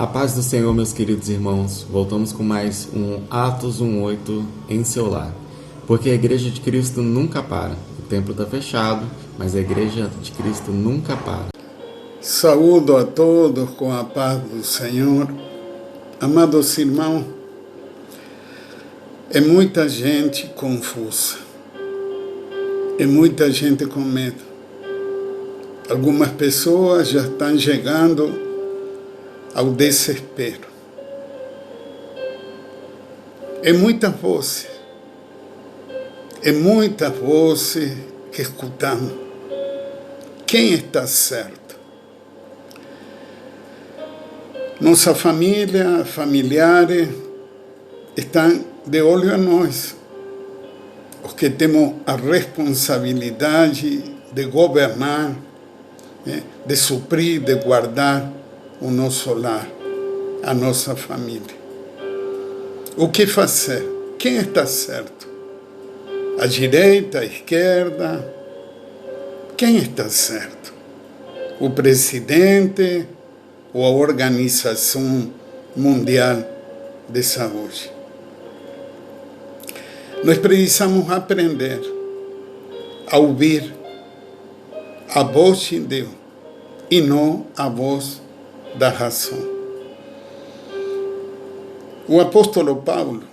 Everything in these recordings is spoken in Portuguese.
A paz do Senhor, meus queridos irmãos. Voltamos com mais um Atos 1:8 em seu lar. Porque a Igreja de Cristo nunca para. O templo está fechado, mas a Igreja de Cristo nunca para. Saúdo a todos com a paz do Senhor. Amados irmãos, é muita gente confusa. É muita gente com medo. Algumas pessoas já estão chegando ao desespero. É muita voz que escutamos. Quem está certo? Nossa família, familiares, estão de olho a nós, porque temos a responsabilidade de governar, de suprir, de guardar o nosso lar, a nossa família. O que fazer? Quem está certo? A direita, a esquerda? Quem está certo? O presidente ou a Organização Mundial de Saúde? Nós precisamos aprender a ouvir a voz de Deus e não a voz da razão. O apóstolo Paulo,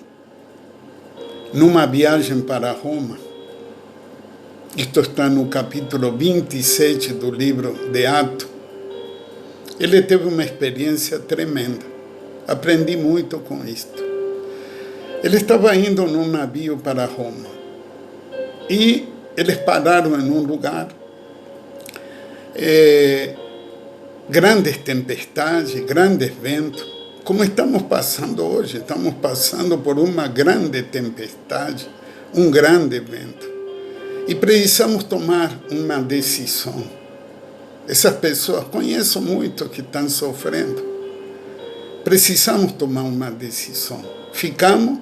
numa viagem para Roma, isto está no capítulo 27 do livro de Atos, ele teve uma experiência tremenda. Aprendi muito com isto. Ele estava indo num navio para Roma e eles pararam em um lugar. Grandes tempestades, grandes ventos, como estamos passando hoje. Estamos passando por uma grande tempestade, um grande vento. E precisamos tomar uma decisão. Essas pessoas, conheço muito que estão sofrendo. Precisamos tomar uma decisão. Ficamos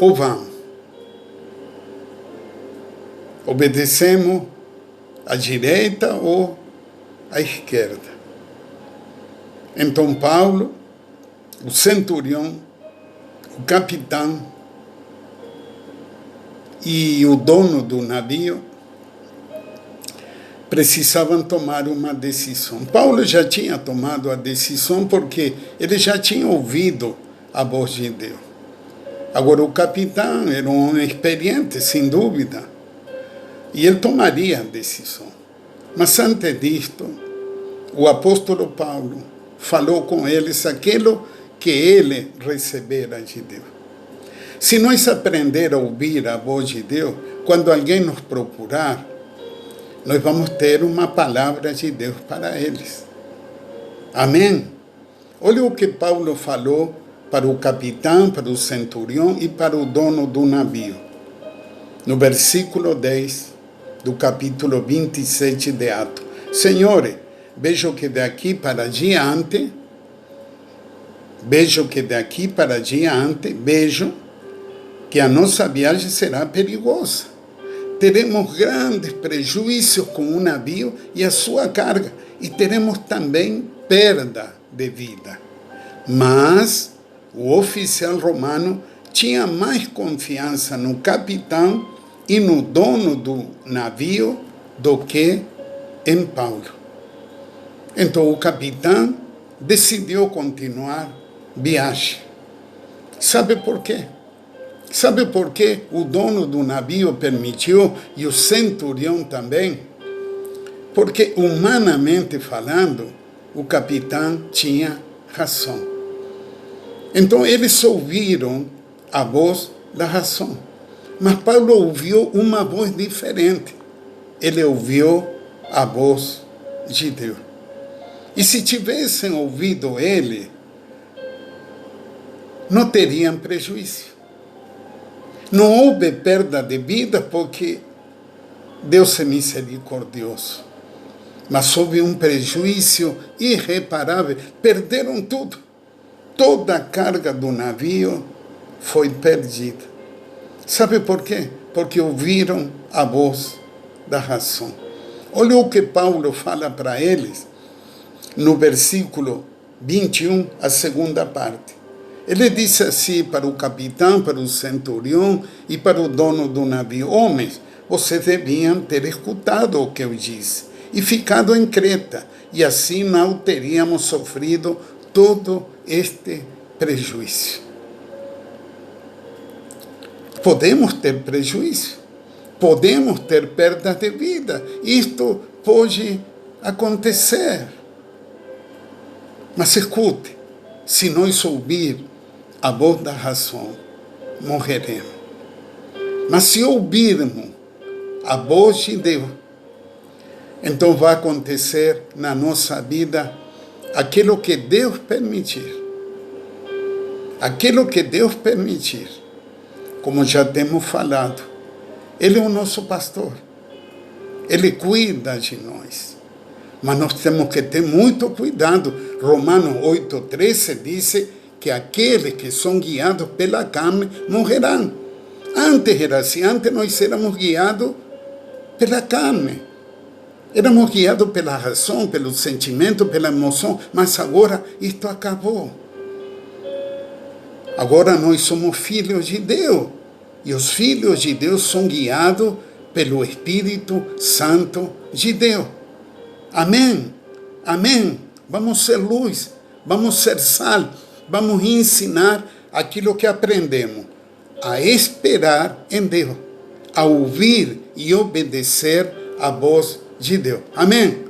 ou vamos? Obedecemos à direita ou à esquerda? Então Paulo, o centurião, o capitão e o dono do navio precisavam tomar uma decisão. Paulo já tinha tomado a decisão porque ele já tinha ouvido a voz de Deus. Agora o capitão era um homem experiente, sem dúvida, e ele tomaria a decisão. Mas antes disto, o apóstolo Paulo falou com eles aquilo que ele recebera de Deus. Se nós aprender a ouvir a voz de Deus, quando alguém nos procurar, nós vamos ter uma palavra de Deus para eles. Amém? Olha o que Paulo falou para o capitão, para o centurião e para o dono do navio. No versículo 10 do capítulo 27 de Atos. Senhores, vejo que daqui para diante, vejo que a nossa viagem será perigosa. Teremos grandes prejuízos com o navio e a sua carga, e teremos também perda de vida. Mas o oficial romano tinha mais confiança no capitão e no dono do navio do que em Paulo. Então o capitão decidiu continuar viagem. Sabe por quê? Sabe por que o dono do navio permitiu e o centurião também? Porque, humanamente falando, o capitão tinha razão. Então, eles ouviram a voz da razão. Mas Paulo ouviu uma voz diferente. Ele ouviu a voz de Deus. E se tivessem ouvido ele, não teriam prejuízo. Não houve perda de vida porque Deus é misericordioso. Mas houve um prejuízo irreparável. Perderam tudo. Toda a carga do navio foi perdida. Sabe por quê? Porque ouviram a voz da razão. Olha o que Paulo fala para eles no versículo 21, a segunda parte. Ele disse assim para o capitão, para o centurião e para o dono do navio: homens, vocês deviam ter escutado o que eu disse e ficado em Creta, e assim não teríamos sofrido todo este prejuízo. Podemos ter prejuízo, podemos ter perda de vida, isto pode acontecer. Mas escute, se nós ouvir a voz da razão, morreremos. Mas se ouvirmos a voz de Deus, então vai acontecer na nossa vida aquilo que Deus permitir. Aquilo que Deus permitir. Como já temos falado, Ele é o nosso pastor. Ele cuida de nós. Mas nós temos que ter muito cuidado. Romanos 8,13 diz que aqueles que são guiados pela carne morrerão. Antes era assim, antes nós éramos guiados pela carne. Éramos guiados pela razão, pelo sentimento, pela emoção, mas agora isto acabou. Agora nós somos filhos de Deus. E os filhos de Deus são guiados pelo Espírito Santo de Deus. Amém? Amém? Vamos ser luz, vamos ser sal, vamos ensinar aquilo que aprendemos. A esperar em Deus, a ouvir e obedecer a voz de Deus. Amém?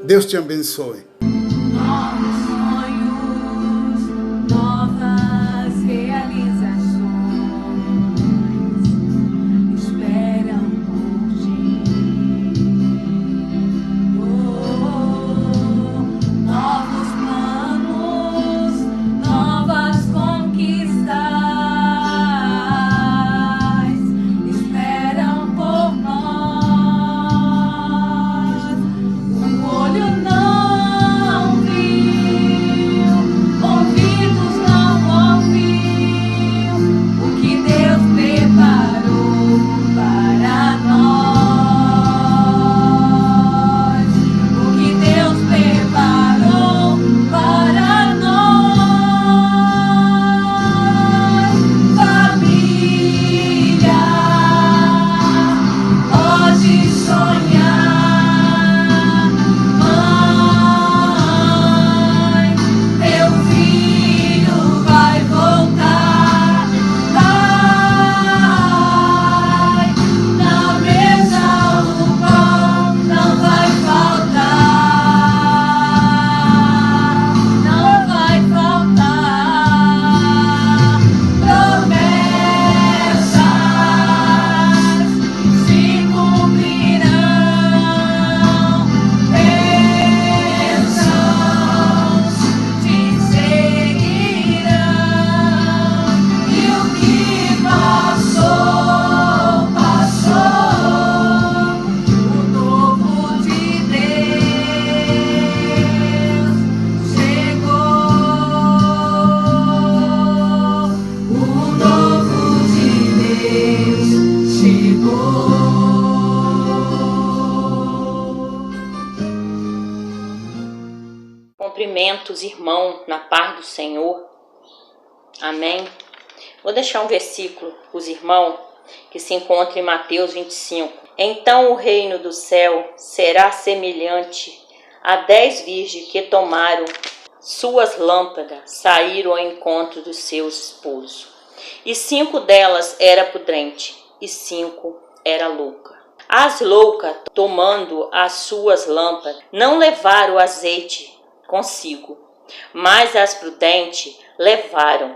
Deus te abençoe. Novos sonhos, novas realizações esperam por ti. Novos planos, novas conquistas esperam por nós. O olho não viu, ouvidos não ouviu o que Deus preparou para nós. O que Deus preparou para nós. Família, pode sonhar. Mãe, teu filho vai voltar. Pai, na mesa o pão não vai faltar. Não vai faltar. Promessas se cumprirão. Bênçãos te seguirão. E o que passou, passou. O novo de Deus chegou. O novo de Deus chegou. Cumprimentos, irmão, na paz do Senhor. Amém. Vou deixar um versículo para os irmãos que se encontra em Mateus 25. Então o reino do céu será semelhante a 10 virgens que tomaram suas lâmpadas, saíram ao encontro dos seus esposos. E 5 delas eram prudentes, e 5 eram loucas. As loucas, tomando as suas lâmpadas, não levaram azeite consigo, mas as prudentes levaram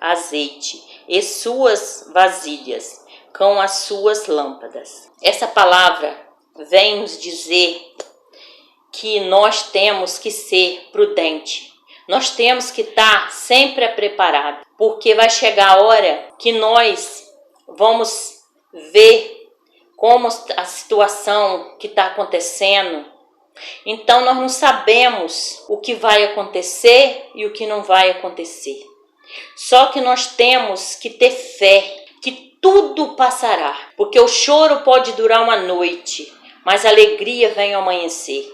azeite e suas vasilhas com as suas lâmpadas. Essa palavra vem nos dizer que nós temos que ser prudentes. Nós temos que estar sempre preparados, porque vai chegar a hora que nós vamos ver como a situação que está acontecendo. Então nós não sabemos o que vai acontecer e o que não vai acontecer. Só que nós temos que ter fé que tudo passará, porque o choro pode durar uma noite, mas a alegria vem ao amanhecer.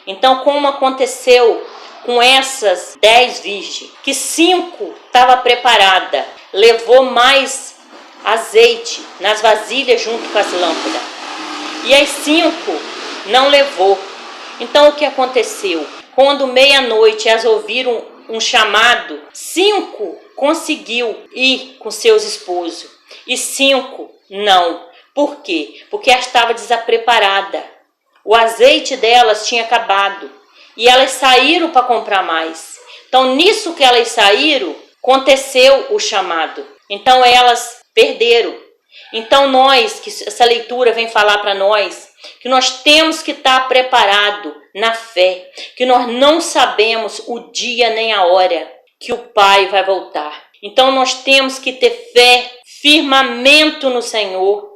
Então, como aconteceu com essas 10 virgens, que 5 estava preparada, levou mais azeite nas vasilhas junto com as lâmpadas, e as 5 não levou. Então o que aconteceu? Quando meia-noite elas ouviram um chamado, 5 conseguiu ir com seus esposos e 5 não. Por quê? Porque ela estava desapreparada. O azeite delas tinha acabado e elas saíram para comprar mais. Então, nisso que elas saíram, aconteceu o chamado. Então, elas perderam. Então, nós, que essa leitura vem falar para nós, que nós temos que estar preparado na fé, que nós não sabemos o dia nem a hora que o Pai vai voltar. Então, nós temos que ter fé, firmamento no Senhor,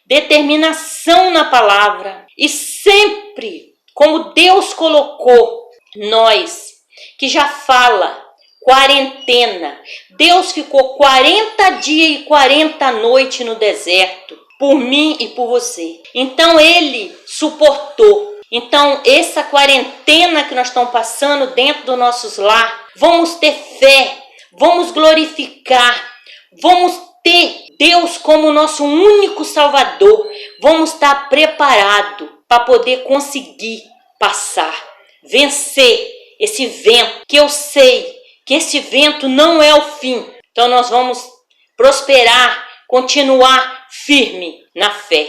determinação na palavra e sempre, como Deus colocou nós, que já fala quarentena. Deus ficou 40 dias e 40 noites no deserto, por mim e por você. Então ele suportou. Então essa quarentena que nós estamos passando dentro dos nossos lar, vamos ter fé, vamos glorificar, vamos ter Deus como nosso único Salvador. Vamos estar preparados para poder conseguir passar, vencer esse vento, que eu sei que esse vento não é o fim. Então nós vamos prosperar, continuar firme na fé,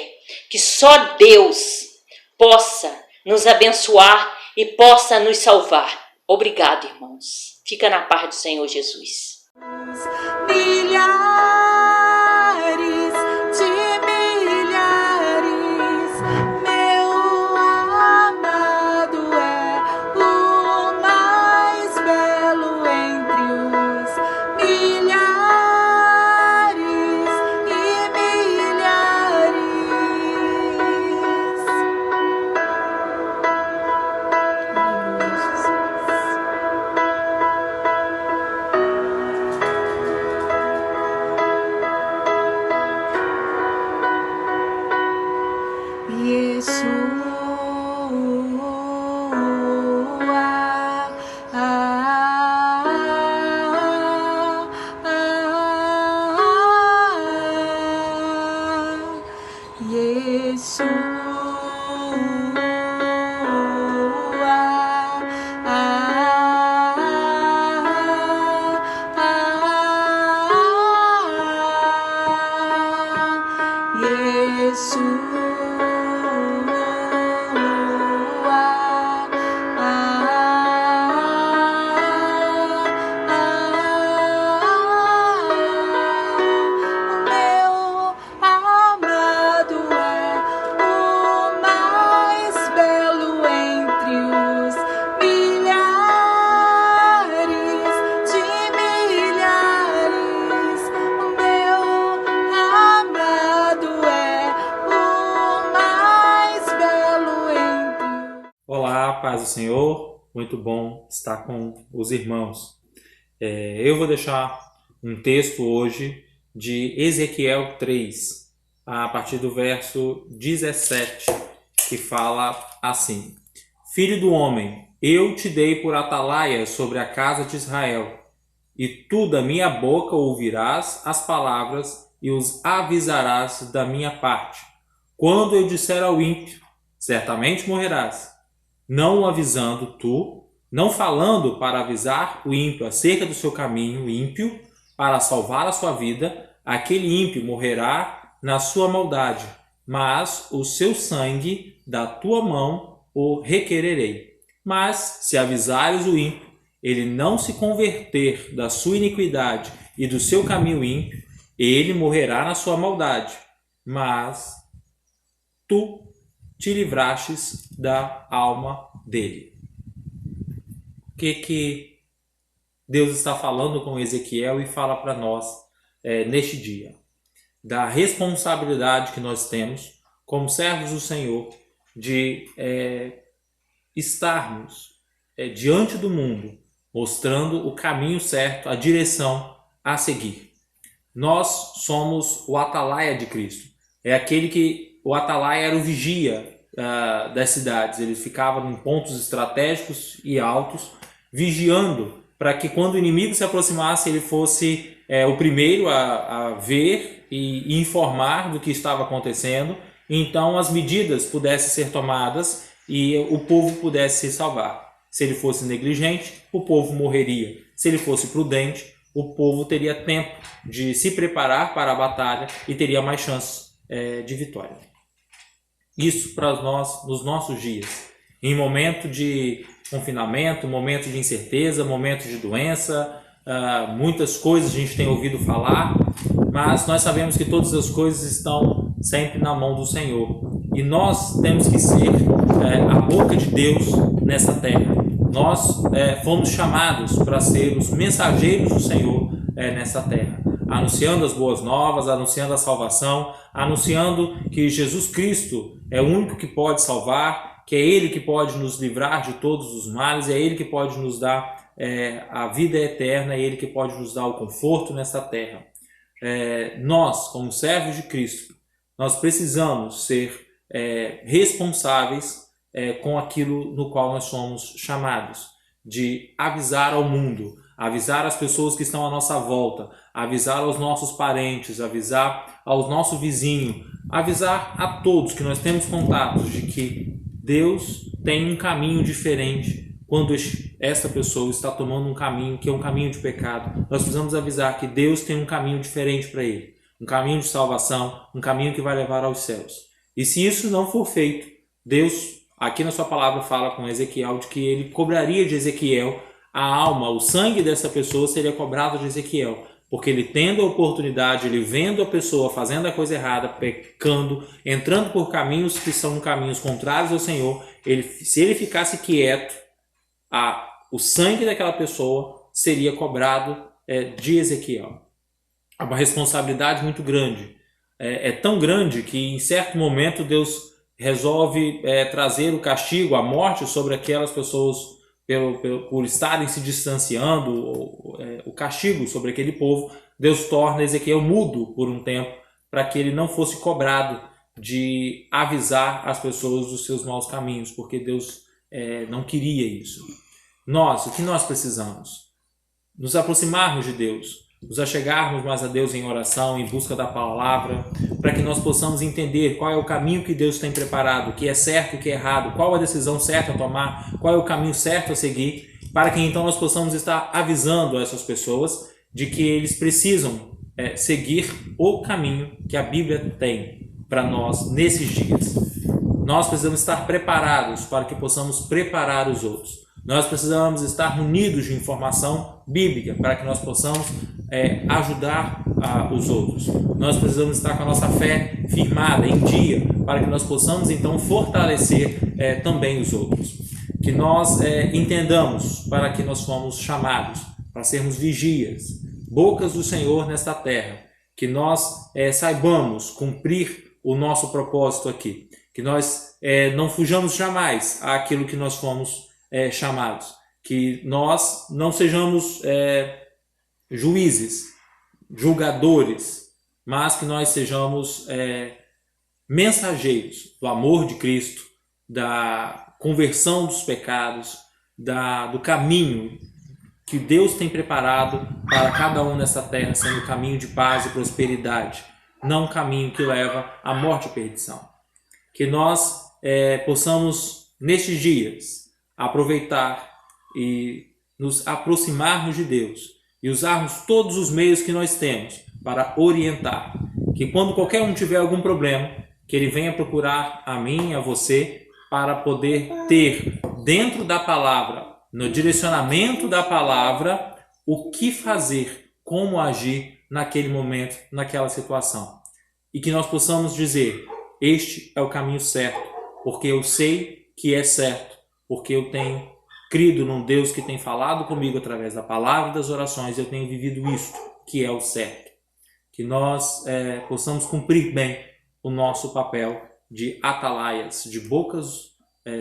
que só Deus possa nos abençoar e possa nos salvar. Obrigado, irmãos. Fica na paz do Senhor Jesus. Milhares de milhares, meu amado é o mais belo entre os milhares e milhares. Paz do Senhor, muito bom estar com os irmãos. Eu vou deixar um texto hoje de Ezequiel 3, a partir do verso 17, que fala assim: Filho do homem, eu te dei por atalaia sobre a casa de Israel, e tu da minha boca ouvirás as palavras e os avisarás da minha parte. Quando eu disser ao ímpio, certamente morrerás, não o avisando tu, não falando para avisar o ímpio acerca do seu caminho ímpio, para salvar a sua vida, aquele ímpio morrerá na sua maldade, mas o seu sangue da tua mão o requererei. Mas se avisares o ímpio, ele não se converter da sua iniquidade e do seu caminho ímpio, ele morrerá na sua maldade, mas tu te livrastes da alma dele. O que Deus está falando com Ezequiel e fala para nós neste dia? Da responsabilidade que nós temos como servos do Senhor de estarmos diante do mundo, mostrando o caminho certo, a direção a seguir. Nós somos o atalaia de Cristo. É aquele que o atalaia era o vigia das cidades. Ele ficava em pontos estratégicos e altos, vigiando para que quando o inimigo se aproximasse, ele fosse o primeiro a ver e informar do que estava acontecendo, então as medidas pudessem ser tomadas e o povo pudesse se salvar. Se ele fosse negligente, o povo morreria. Se ele fosse prudente, o povo teria tempo de se preparar para a batalha e teria mais chances de vitória. Isso para nós nos nossos dias, em momento de confinamento, momento de incerteza, momento de doença, muitas coisas a gente tem ouvido falar, mas nós sabemos que todas as coisas estão sempre na mão do Senhor. E nós temos que ser a boca de Deus nessa terra. Nós fomos chamados para ser os mensageiros do Senhor nessa terra, anunciando as boas novas, anunciando a salvação, anunciando que Jesus Cristo é o único que pode salvar, que é Ele que pode nos livrar de todos os males, é Ele que pode nos dar a vida eterna, é Ele que pode nos dar o conforto nessa terra. Nós, como servos de Cristo, nós precisamos ser responsáveis com aquilo no qual nós somos chamados, de avisar ao mundo, avisar as pessoas que estão à nossa volta, avisar aos nossos parentes, avisar ao nosso vizinho, avisar a todos que nós temos contatos de que Deus tem um caminho diferente quando essa pessoa está tomando um caminho que é um caminho de pecado. Nós precisamos avisar que Deus tem um caminho diferente para ele, um caminho de salvação, um caminho que vai levar aos céus. E se isso não for feito, Deus, aqui na sua palavra, fala com Ezequiel de que ele cobraria de Ezequiel a alma, o sangue dessa pessoa seria cobrado de Ezequiel, porque ele tendo a oportunidade, ele vendo a pessoa fazendo a coisa errada, pecando, entrando por caminhos que são caminhos contrários ao Senhor, se ele ficasse quieto, o sangue daquela pessoa seria cobrado de Ezequiel. É uma responsabilidade muito grande. É tão grande que em certo momento Deus resolve trazer o castigo, a morte sobre aquelas pessoas por estarem se distanciando, o castigo sobre aquele povo. Deus torna Ezequiel mudo por um tempo para que ele não fosse cobrado de avisar as pessoas dos seus maus caminhos, porque Deus não queria isso. O que nós precisamos? Nos aproximarmos de Deus, nos achegarmos mais a Deus em oração, em busca da palavra, para que nós possamos entender qual é o caminho que Deus tem preparado, o que é certo, o que é errado, qual a decisão certa a tomar, qual é o caminho certo a seguir, para que então nós possamos estar avisando essas pessoas de que eles precisam seguir o caminho que a Bíblia tem para nós nesses dias. Nós precisamos estar preparados para que possamos preparar os outros. Nós precisamos estar munidos de informação bíblica para que nós possamos ajudar os outros. Nós precisamos estar com a nossa fé firmada, em dia, para que nós possamos então fortalecer também os outros. Que nós entendamos para que nós fomos chamados, para sermos vigias, bocas do Senhor nesta terra. Que nós saibamos cumprir o nosso propósito aqui. Que nós não fujamos jamais àquilo que nós fomos chamados, que nós não sejamos juízes, julgadores, mas que nós sejamos mensageiros do amor de Cristo, da conversão dos pecados, do caminho que Deus tem preparado para cada um nessa terra, sendo um caminho de paz e prosperidade, não um caminho que leva à morte e perdição. Que nós possamos, nestes dias, aproveitar e nos aproximarmos de Deus e usarmos todos os meios que nós temos para orientar, que quando qualquer um tiver algum problema, que ele venha procurar a mim, a você, para poder ter dentro da palavra, no direcionamento da palavra, o que fazer, como agir naquele momento, naquela situação. E que nós possamos dizer, este é o caminho certo, porque eu sei que é certo, porque eu tenho crido num Deus que tem falado comigo através da palavra e das orações, eu tenho vivido isto, que é o certo. Que nós possamos cumprir bem o nosso papel de atalaias, de bocas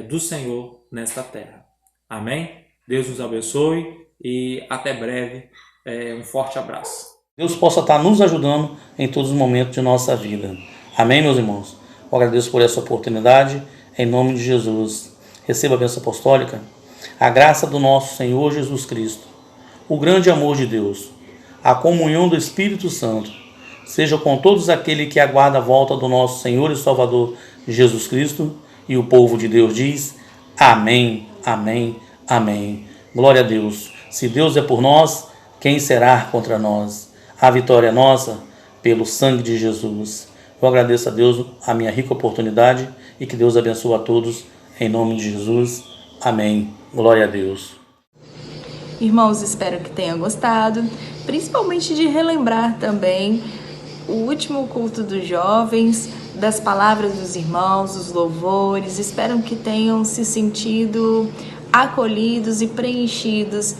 do Senhor nesta terra. Amém? Deus nos abençoe e até breve. Um forte abraço. Deus possa estar nos ajudando em todos os momentos de nossa vida. Amém, meus irmãos? Eu agradeço por essa oportunidade, em nome de Jesus. Receba a bênção apostólica. A graça do nosso Senhor Jesus Cristo, o grande amor de Deus, a comunhão do Espírito Santo, seja com todos aqueles que aguardam a volta do nosso Senhor e Salvador Jesus Cristo. E o povo de Deus diz: amém, amém, amém. Glória a Deus. Se Deus é por nós, quem será contra nós? A vitória é nossa pelo sangue de Jesus. Eu agradeço a Deus a minha rica oportunidade e que Deus abençoe a todos em nome de Jesus. Amém. Glória a Deus. Irmãos, espero que tenham gostado, principalmente de relembrar também o último culto dos jovens, das palavras dos irmãos, os louvores. Espero que tenham se sentido acolhidos e preenchidos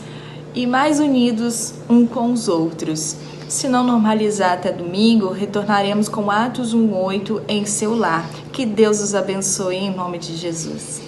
e mais unidos um com os outros. Se não normalizar até domingo, retornaremos com Atos 1:8 em seu lar. Que Deus os abençoe em nome de Jesus.